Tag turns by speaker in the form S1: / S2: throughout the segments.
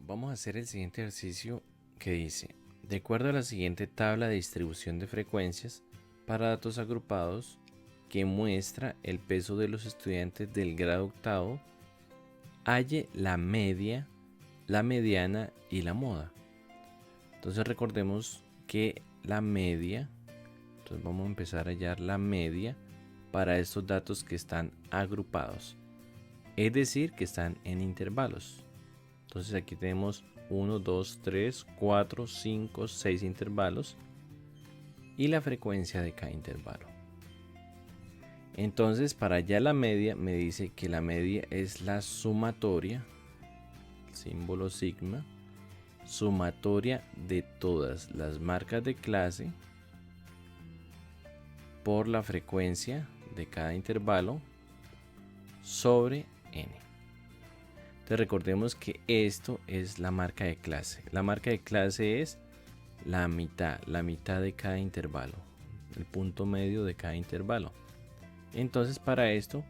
S1: Vamos a hacer el siguiente ejercicio que dice: de acuerdo a la siguiente tabla de distribución de frecuencias para datos agrupados que muestra el peso de los estudiantes del grado octavo, halle la media, la mediana y la moda. Entonces recordemos que la media, entonces vamos a empezar a hallar la media para estos datos que están agrupados, es decir, que están en intervalos. Entonces aquí tenemos 1, 2, 3, 4, 5, 6 intervalos y la frecuencia de cada intervalo. Entonces para hallar la media me dice que la media es la sumatoria, símbolo sigma, sumatoria de todas las marcas de clase por la frecuencia de cada intervalo sobre n. Entonces recordemos que esto es la marca de clase. La marca de clase es la mitad de cada intervalo, el punto medio de cada intervalo. Entonces para esto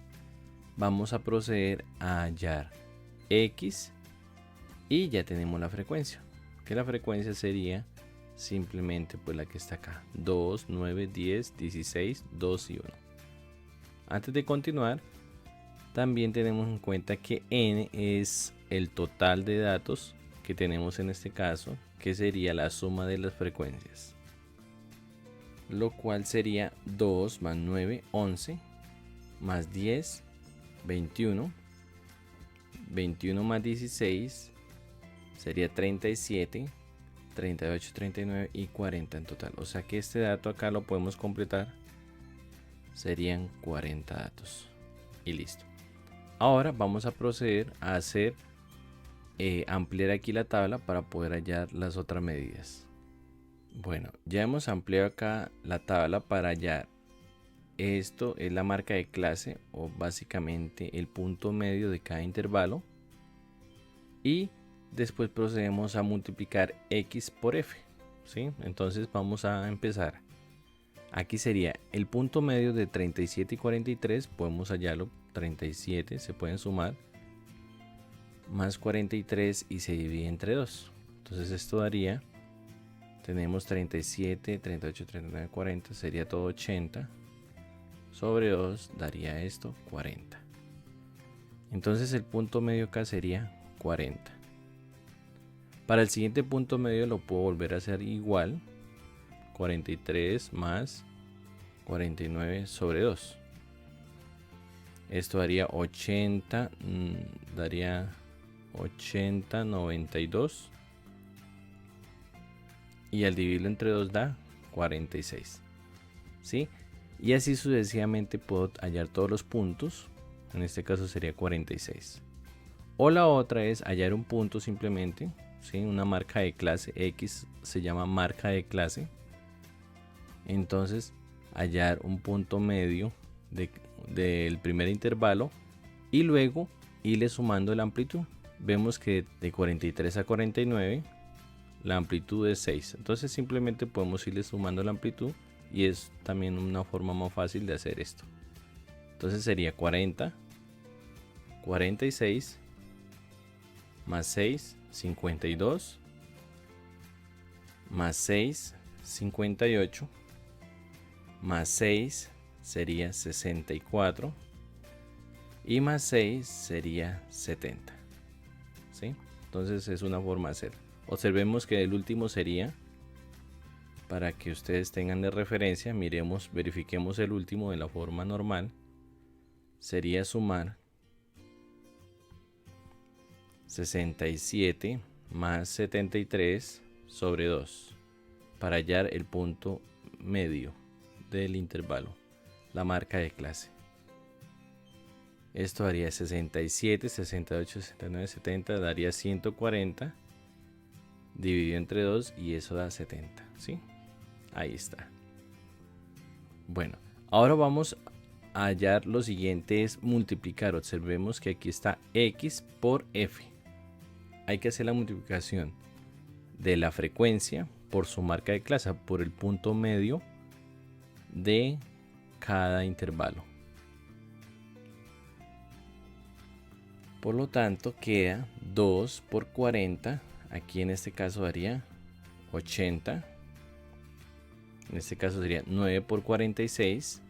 S1: vamos a proceder a hallar x y ya tenemos la frecuencia, que la frecuencia sería simplemente pues la que está acá, 2, 9, 10, 16, 2 y 1. Antes de continuar, también tenemos en cuenta que n es el total de datos que tenemos en este caso, que sería la suma de las frecuencias, lo cual sería 2 más 9, 11, más 10, 21, 21 más 16 sería 37, 38, 39 y 40 en total. O sea que este dato acá lo podemos completar, serían 40 datos y listo. Ahora vamos a proceder a hacer ampliar aquí la tabla para poder hallar las otras medidas. Bueno, ya hemos ampliado acá la tabla para hallar. Esto es la marca de clase, o básicamente el punto medio de cada intervalo, y después procedemos a multiplicar x por f, ¿sí? Entonces vamos a empezar. Aquí sería el punto medio de 37 y 43, podemos hallarlo, 37 se pueden sumar, más 43 y se divide entre 2. Entonces esto daría, tenemos 37, 38, 39, 40, sería todo 80. Sobre 2 daría esto 40. Entonces el punto medio acá sería 40. Para el siguiente punto medio lo puedo volver a hacer igual, 43 más 49 sobre 2. Esto daría 80, daría 80, 92. Y al dividirlo entre 2 da 46. ¿Sí? Y así sucesivamente puedo hallar todos los puntos. En este caso sería 46. O la otra es hallar un punto simplemente, ¿sí? Una marca de clase, X se llama marca de clase. Entonces hallar un punto medio del primer intervalo y luego irle sumando la amplitud. Vemos que de 43 a 49 la amplitud es 6. Entonces simplemente podemos irle sumando la amplitud. Y es también una forma más fácil de hacer esto. Entonces sería 40, 46, más 6, 52, más 6, 58, más 6 sería 64 y más 6 sería 70. ¿Sí? Entonces es una forma de hacer. Observemos que el último sería, para que ustedes tengan de referencia, miremos, verifiquemos el último de la forma normal. Sería sumar 67 más 73 sobre 2 para hallar el punto medio del intervalo, la marca de clase. Esto daría 67, 68, 69, 70, daría 140 dividido entre 2 y eso da 70, ¿sí? Ahí está. Bueno, ahora vamos a hallar lo siguiente, es multiplicar. Observemos que aquí está x por f. Hay que hacer la multiplicación de la frecuencia por su marca de clase, por el punto medio de cada intervalo. Por lo tanto queda 2 por 40, aquí en este caso daría 80. En este caso sería 9 por 46.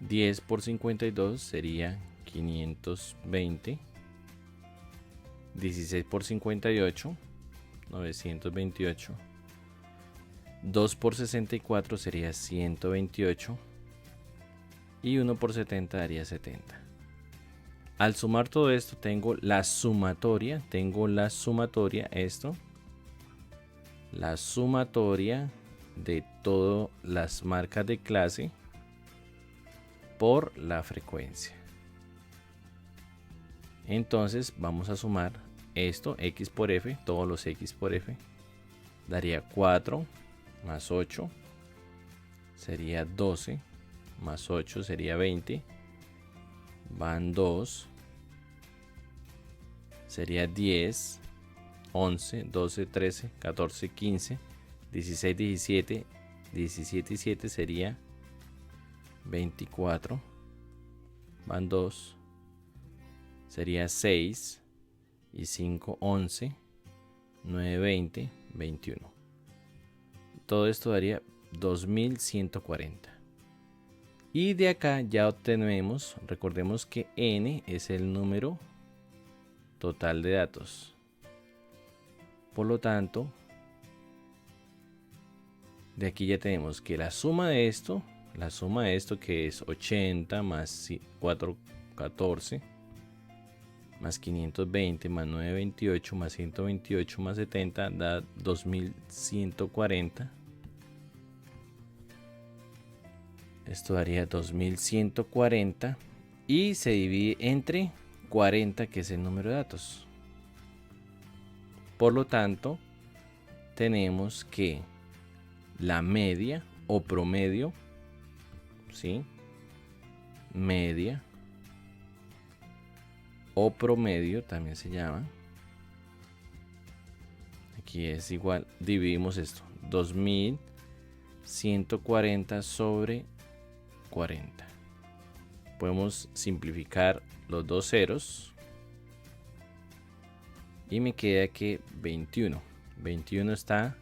S1: 10 por 52 sería 520. 16 por 58, 928. 2 por 64 sería 128. Y 1 por 70 daría 70. Al sumar todo esto tengo la sumatoria. Esto. La sumatoria de todas las marcas de clase por la frecuencia. Entonces vamos a sumar esto, x por f, todos los x por f, daría 4 más 8, sería 12, más 8 sería 20, van 2, sería 10, 11, 12, 13, 14, 15, 16, 17, 17 y 7 sería 24, van 2, sería 6 y 5, 11, 9, 20, 21. Todo esto daría 2140. Y de acá ya obtenemos, recordemos que n es el número total de datos. Por lo tanto, de aquí ya tenemos que la suma de esto que es 80 más 414 más 520 más 928 más 128 más 70 da 2140. Esto daría 2140 y se divide entre 40, que es el número de datos. Por lo tanto, tenemos que la media o promedio, ¿sí? Media o promedio también se llama. Aquí es igual, dividimos esto, 2140 sobre 40. Podemos simplificar los dos ceros y me queda que 21. 21 está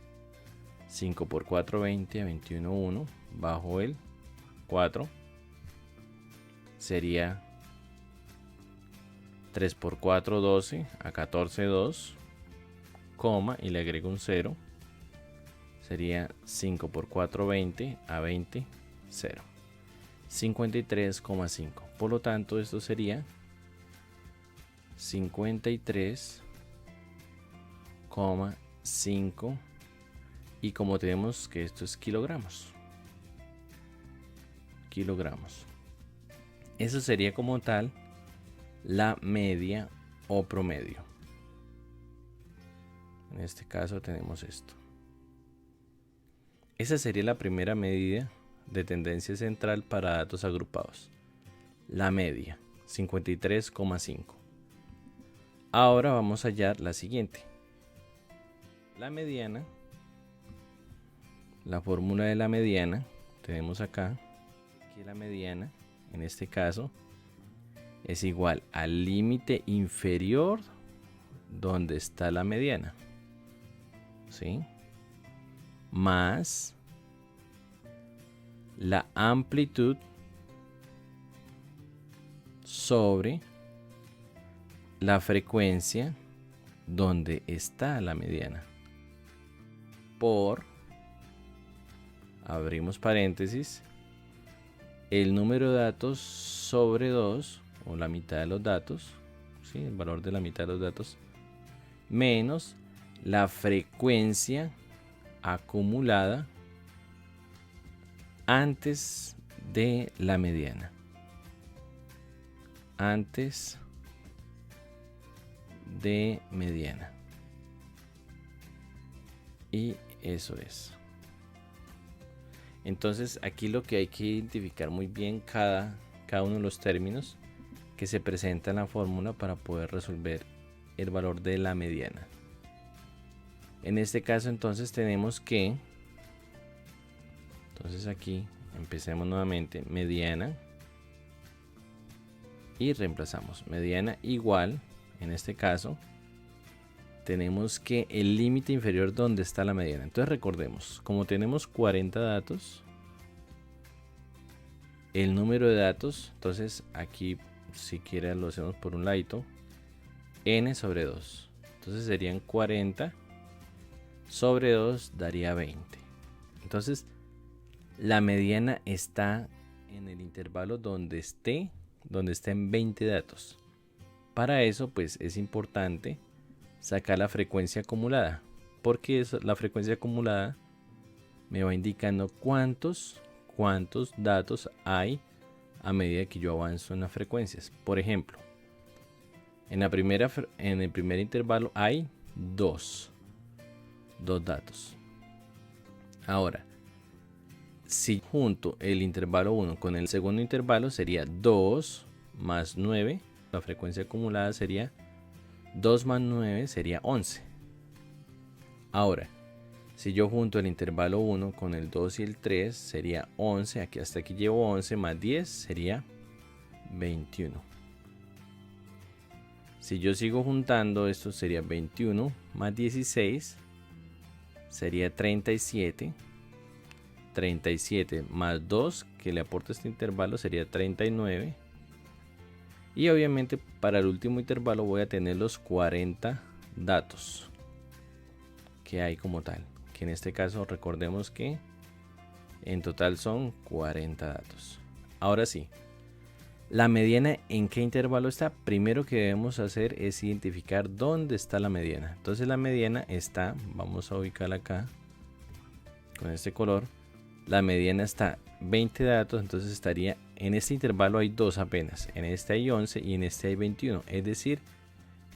S1: 5 por 4, 20, 21, 1, bajo el 4. Sería 3 por 4, 12, a 14, 2, coma, y le agrego un 0. Sería 5 por 4, 20, a 20, 0. 53,5. Por lo tanto, esto sería 53,5. Y como tenemos que esto es kilogramos. Eso sería como tal la media o promedio. En este caso tenemos esto. Esa sería la primera medida de tendencia central para datos agrupados. La media, 53,5. Ahora vamos a hallar la siguiente. La mediana. La fórmula de la mediana. Tenemos acá. Aquí la mediana, en este caso, es igual al límite inferior donde está la mediana. ¿Sí? Más la amplitud sobre la frecuencia donde está la mediana por, abrimos paréntesis, el número de datos sobre 2, o la mitad de los datos, ¿sí? El valor de la mitad de los datos, menos la frecuencia acumulada antes de la mediana. Antes de mediana. Y eso es. Entonces aquí lo que hay que identificar muy bien cada uno de los términos que se presenta en la fórmula para poder resolver el valor de la mediana. En este caso entonces tenemos que, entonces aquí empecemos nuevamente, mediana y reemplazamos mediana igual. En este caso tenemos que el límite inferior donde está la mediana. Entonces recordemos, como tenemos 40 datos, el número de datos, entonces aquí si quiere lo hacemos por un ladito, n sobre 2. Entonces serían 40 sobre 2 daría 20. Entonces la mediana está en el intervalo donde estén 20 datos. Para eso pues es importante sacar la frecuencia acumulada, porque la frecuencia acumulada me va indicando cuántos datos hay a medida que yo avanzo en las frecuencias. Por ejemplo, en el primer intervalo hay dos datos. Ahora, si junto el intervalo 1 con el segundo intervalo sería 2 más 9, la frecuencia acumulada sería 2 más 9 sería 11. Ahora, si yo junto el intervalo 1 con el 2 y el 3 sería 11, aquí hasta aquí llevo 11 más 10 sería 21. Si yo sigo juntando, esto sería 21 más 16 sería 37. 37 más 2 que le aporta este intervalo sería 39. Y obviamente para el último intervalo voy a tener los 40 datos que hay como tal. Que en este caso recordemos que en total son 40 datos. Ahora sí, la mediana en qué intervalo está. Primero que debemos hacer es identificar dónde está la mediana. Entonces la mediana está, vamos a ubicarla acá con este color. La mediana está 20 datos, entonces estaría en este intervalo hay 2 apenas, en este hay 11 y en este hay 21, es decir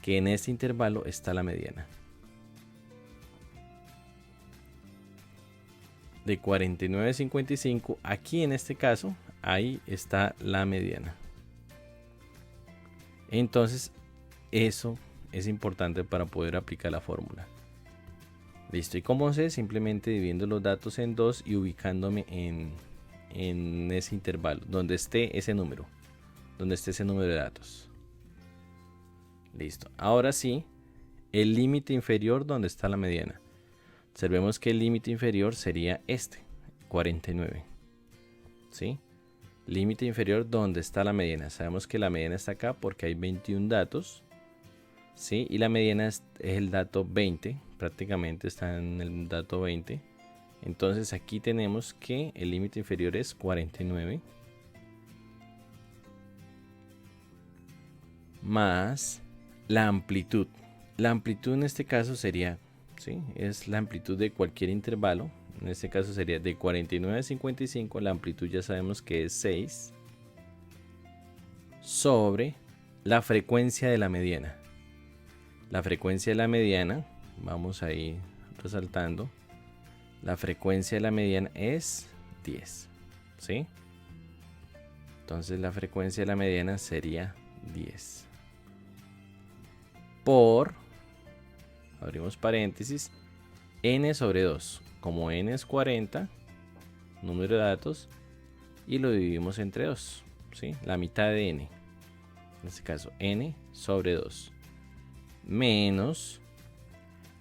S1: que en este intervalo está la mediana. De 49 a 55, aquí en este caso, ahí está la mediana. Entonces, eso es importante para poder aplicar la fórmula. Listo, ¿y cómo sé? Simplemente dividiendo los datos en 2 y ubicándome en ese intervalo, donde esté ese número de datos. Listo, ahora sí, el límite inferior donde está la mediana. Observemos que el límite inferior sería este, 49. ¿Sí? Límite inferior donde está la mediana. Sabemos que la mediana está acá porque hay 21 datos. ¿Sí? Y la mediana es el dato 20. Prácticamente está en el dato 20. Entonces aquí tenemos que el límite inferior es 49. Más la amplitud. La amplitud en este caso sería, ¿sí? Es la amplitud de cualquier intervalo. En este caso sería de 49 a 55. La amplitud ya sabemos que es 6. Sobre la frecuencia de la mediana. La frecuencia de la mediana, vamos a ir resaltando. La frecuencia de la mediana es 10. ¿Sí? Entonces la frecuencia de la mediana sería 10. Por, abrimos paréntesis, n sobre 2. Como n es 40, número de datos, y lo dividimos entre 2. ¿Sí? La mitad de n. En este caso, n sobre 2. Menos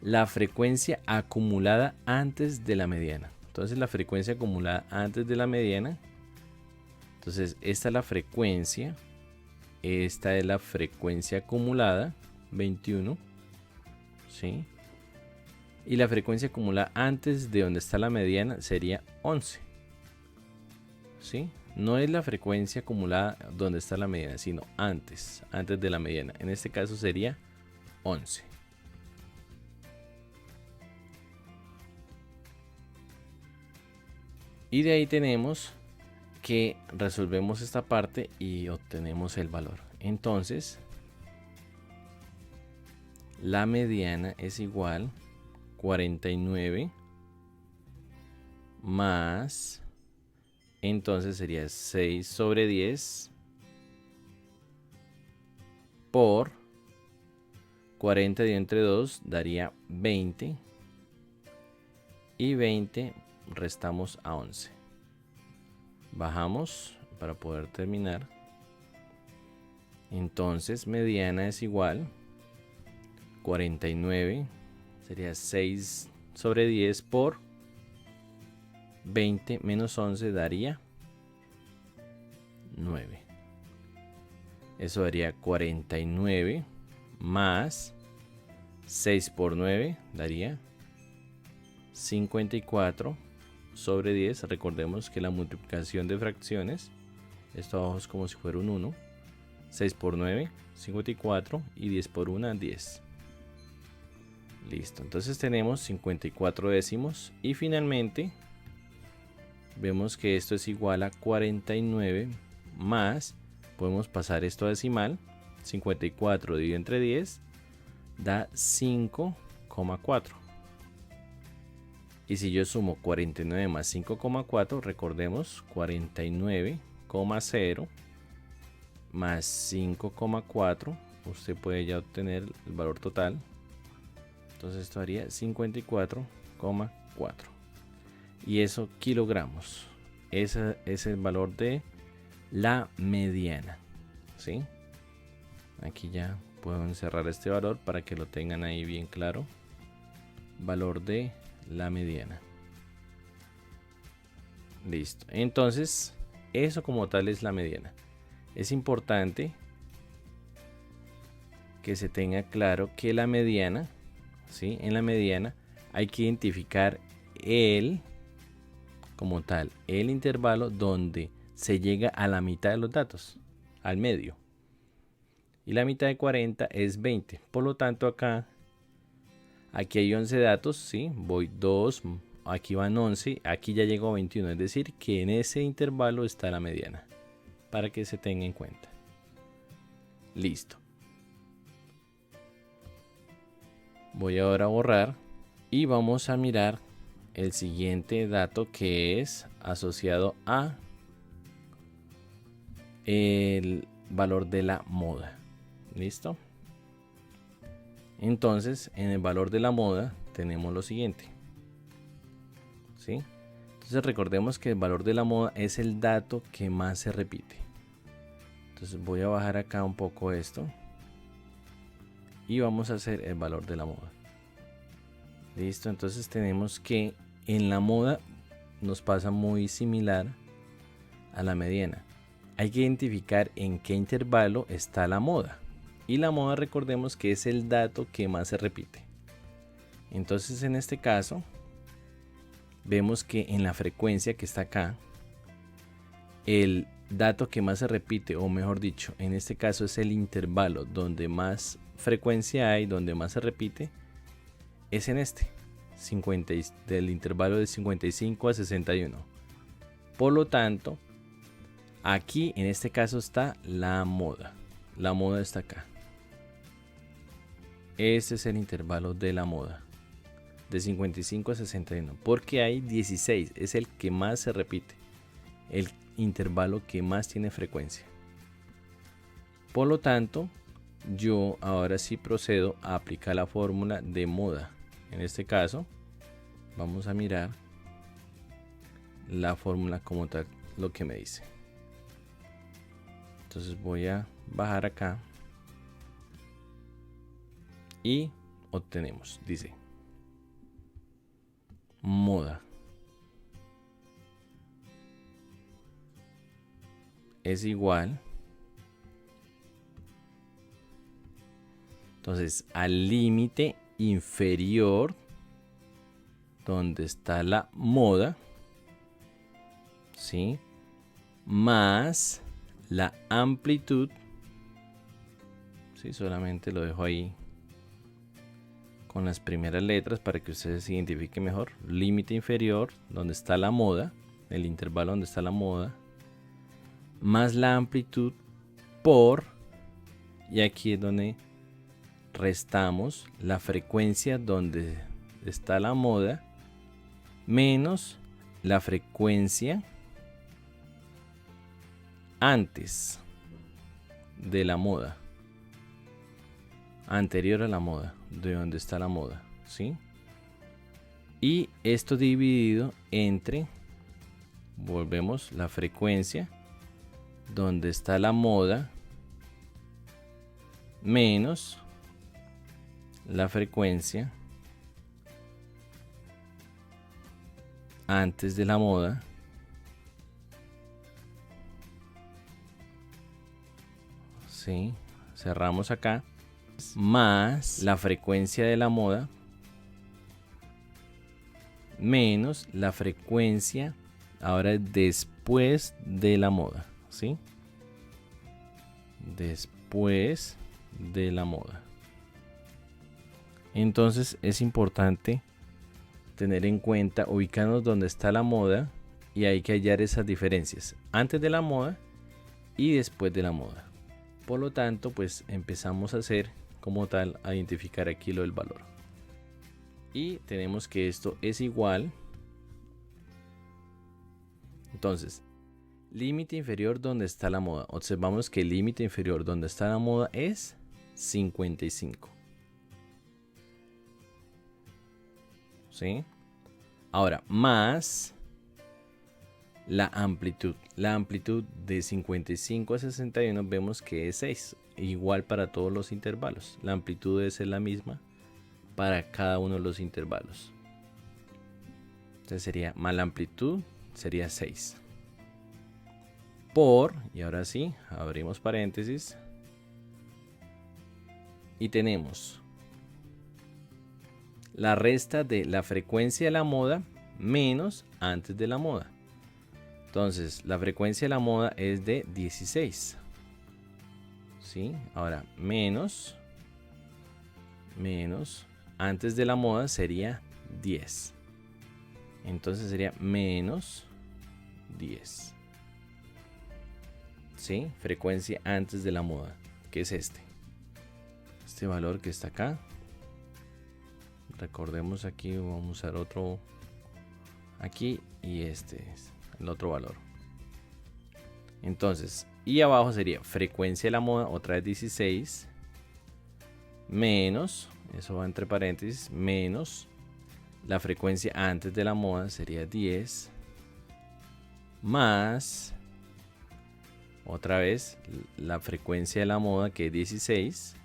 S1: la frecuencia acumulada antes de la mediana. Entonces la frecuencia acumulada antes de la mediana. Entonces esta es la frecuencia. Esta es la frecuencia acumulada, 21. ¿Sí? Y la frecuencia acumulada antes de donde está la mediana sería 11. ¿Sí? No es la frecuencia acumulada donde está la mediana, sino antes de la mediana. En este caso sería 11. Y de ahí tenemos que resolvemos esta parte y obtenemos el valor. Entonces, la mediana es igual 49 más, entonces sería 6 sobre 10 por 40 dividido entre 2 daría 20 y 20 restamos a 11. Bajamos para poder terminar. Entonces mediana es igual 49, sería 6 sobre 10 por 20 menos 11 daría 9. Eso daría 49 más 6 por 9 daría 54 sobre 10. Recordemos que la multiplicación de fracciones, esto abajo es como si fuera un 1. 6 por 9, 54 y 10 por 1, 10. Listo, entonces tenemos 54 décimos y finalmente vemos que esto es igual a 49 más, podemos pasar esto a decimal, 54 dividido entre 10 da 5,4. Y si yo sumo 49 más 5,4, recordemos 49,0 más 5,4, usted puede ya obtener el valor total. Entonces esto haría 54,4. Y eso kilogramos. Ese es el valor de la mediana. ¿Sí? Aquí ya puedo encerrar este valor para que lo tengan ahí bien claro. Valor de la mediana. Listo. Entonces, eso como tal es la mediana. Es importante que se tenga claro que la mediana, ¿sí? En la mediana hay que identificar como tal, el intervalo donde se llega a la mitad de los datos, al medio. Y la mitad de 40 es 20. Por lo tanto, aquí hay 11 datos, ¿sí? Voy 2, aquí van 11, aquí ya llegó a 21. Es decir, que en ese intervalo está la mediana. Para que se tenga en cuenta. Listo. Voy ahora a borrar y vamos a mirar el siguiente dato que es asociado a el valor de la moda. ¿Listo? Entonces, en el valor de la moda tenemos lo siguiente. ¿Sí? Entonces recordemos que el valor de la moda es el dato que más se repite. Entonces voy a bajar acá un poco esto. Y vamos a hacer el valor de la moda. Listo, entonces tenemos que en la moda nos pasa muy similar a la mediana. Hay que identificar en qué intervalo está la moda. Y la moda recordemos que es el dato que más se repite. Entonces en este caso vemos que en la frecuencia que está acá, el dato que más se repite, o mejor dicho, en este caso es el intervalo donde más frecuencia hay, donde más se repite, es en este, del intervalo de 55 a 61. Por lo tanto, aquí en este caso está la moda. La moda está acá. Este es el intervalo de la moda, de 55 a 61, porque hay 16, es el que más se repite, el intervalo que más tiene frecuencia. Por lo tanto, yo ahora sí procedo a aplicar la fórmula de moda. En este caso, vamos a mirar la fórmula como tal, lo que me dice. Entonces voy a bajar acá y obtenemos, dice, moda es igual, entonces al límite inferior donde está la moda, ¿sí? Más la amplitud, ¿sí? Solamente lo dejo ahí con las primeras letras para que ustedes se identifiquen mejor. Límite inferior donde está la moda, el intervalo donde está la moda, más la amplitud por, y aquí es donde restamos la frecuencia donde está la moda menos la frecuencia antes de la moda, anterior a la moda, de donde está la moda, ¿sí? Y esto dividido entre, volvemos, la frecuencia donde está la moda menos la frecuencia antes de la moda ¿sí? Cerramos acá, más la frecuencia de la moda menos la frecuencia ahora después de la moda, ¿sí? Después de la moda. Entonces es importante tener en cuenta, ubicarnos donde está la moda y hay que hallar esas diferencias antes de la moda y después de la moda. Por lo tanto, pues empezamos a hacer como tal, a identificar aquí lo del valor. Y tenemos que esto es igual. Entonces, límite inferior donde está la moda. Observamos que el límite inferior donde está la moda es 55. ¿Sí? Ahora, más la amplitud. La amplitud de 55 a 61 vemos que es 6. Igual para todos los intervalos. La amplitud debe ser la misma para cada uno de los intervalos. Entonces sería más la amplitud, sería 6. Por, y ahora sí, abrimos paréntesis. Y tenemos la resta de la frecuencia de la moda menos antes de la moda. Entonces, la frecuencia de la moda es de 16. ¿Sí? Ahora, menos antes de la moda sería 10. Entonces sería menos 10. ¿Sí? Frecuencia antes de la moda, que es este valor que está acá. Recordemos aquí, vamos a usar otro aquí y este es el otro valor. Entonces, y abajo sería frecuencia de la moda, otra vez 16, menos, eso va entre paréntesis, menos la frecuencia antes de la moda sería 10, más otra vez la frecuencia de la moda que es 16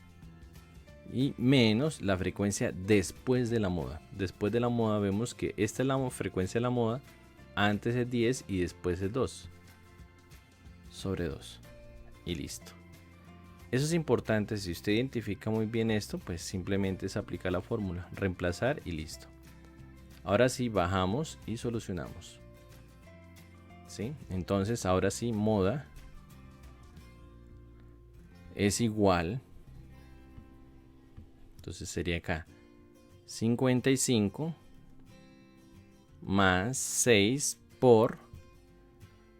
S1: y menos la frecuencia después de la moda. Después de la moda vemos que esta es la frecuencia de la moda, antes es 10 y después es 2 sobre 2 y listo. Eso es importante. Si usted identifica muy bien esto, pues simplemente es aplicar la fórmula, reemplazar y listo. Ahora sí bajamos y solucionamos. ¿Sí? Entonces ahora sí moda es igual. Entonces sería acá 55 más 6 por,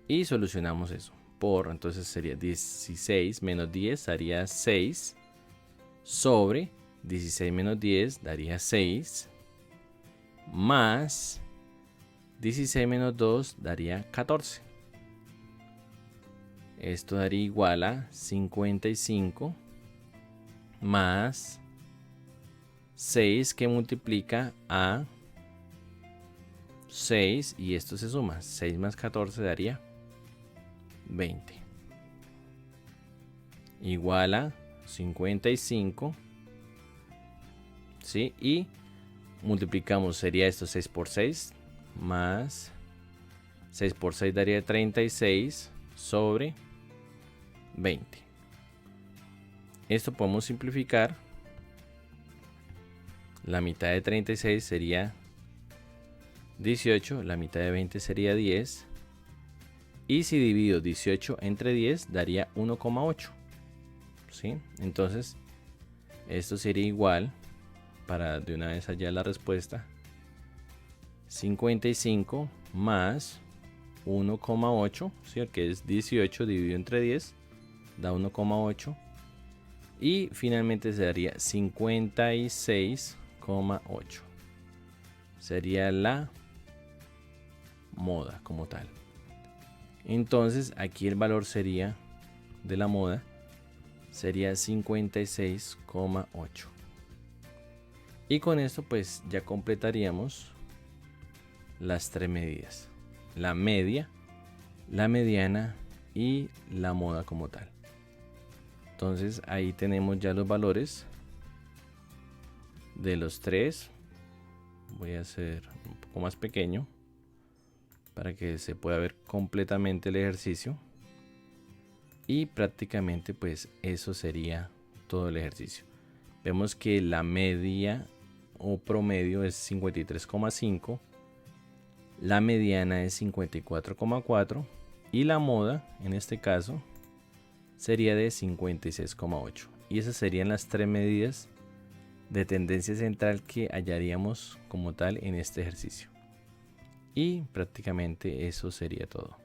S1: y solucionamos eso, por, entonces sería 16 menos 10 daría 6 sobre 16 menos 10 daría 6 más 16 menos 2 daría 14. Esto daría igual a 55 más 6 que multiplica a 6 y esto se suma. 6 más 14 daría 20. Igual a 55. ¿Sí? Y multiplicamos, sería esto 6 por 6 más 6 por 6 daría 36 sobre 20. Esto podemos simplificar. La mitad de 36 sería 18, la mitad de 20 sería 10. Y si divido 18 entre 10 daría 1,8. ¿Sí? Entonces, esto sería igual, para de una vez hallar la respuesta, 55 más 1,8, ¿sí? Que es 18 dividido entre 10, da 1,8. Y finalmente se daría 56,8. Sería la moda como tal. Entonces aquí el valor sería de la moda sería 56,8. Y con esto pues ya completaríamos las tres medidas: la media, la mediana y la moda como tal. Entonces ahí tenemos ya los valores de los tres. Voy a hacer un poco más pequeño para que se pueda ver completamente el ejercicio. Y prácticamente pues eso sería todo el ejercicio. Vemos que la media o promedio es 53,5, la mediana es 54,4 y la moda en este caso sería de 56,8. Y esas serían las tres medidas de tendencia central que hallaríamos como tal en este ejercicio. Y prácticamente eso sería todo.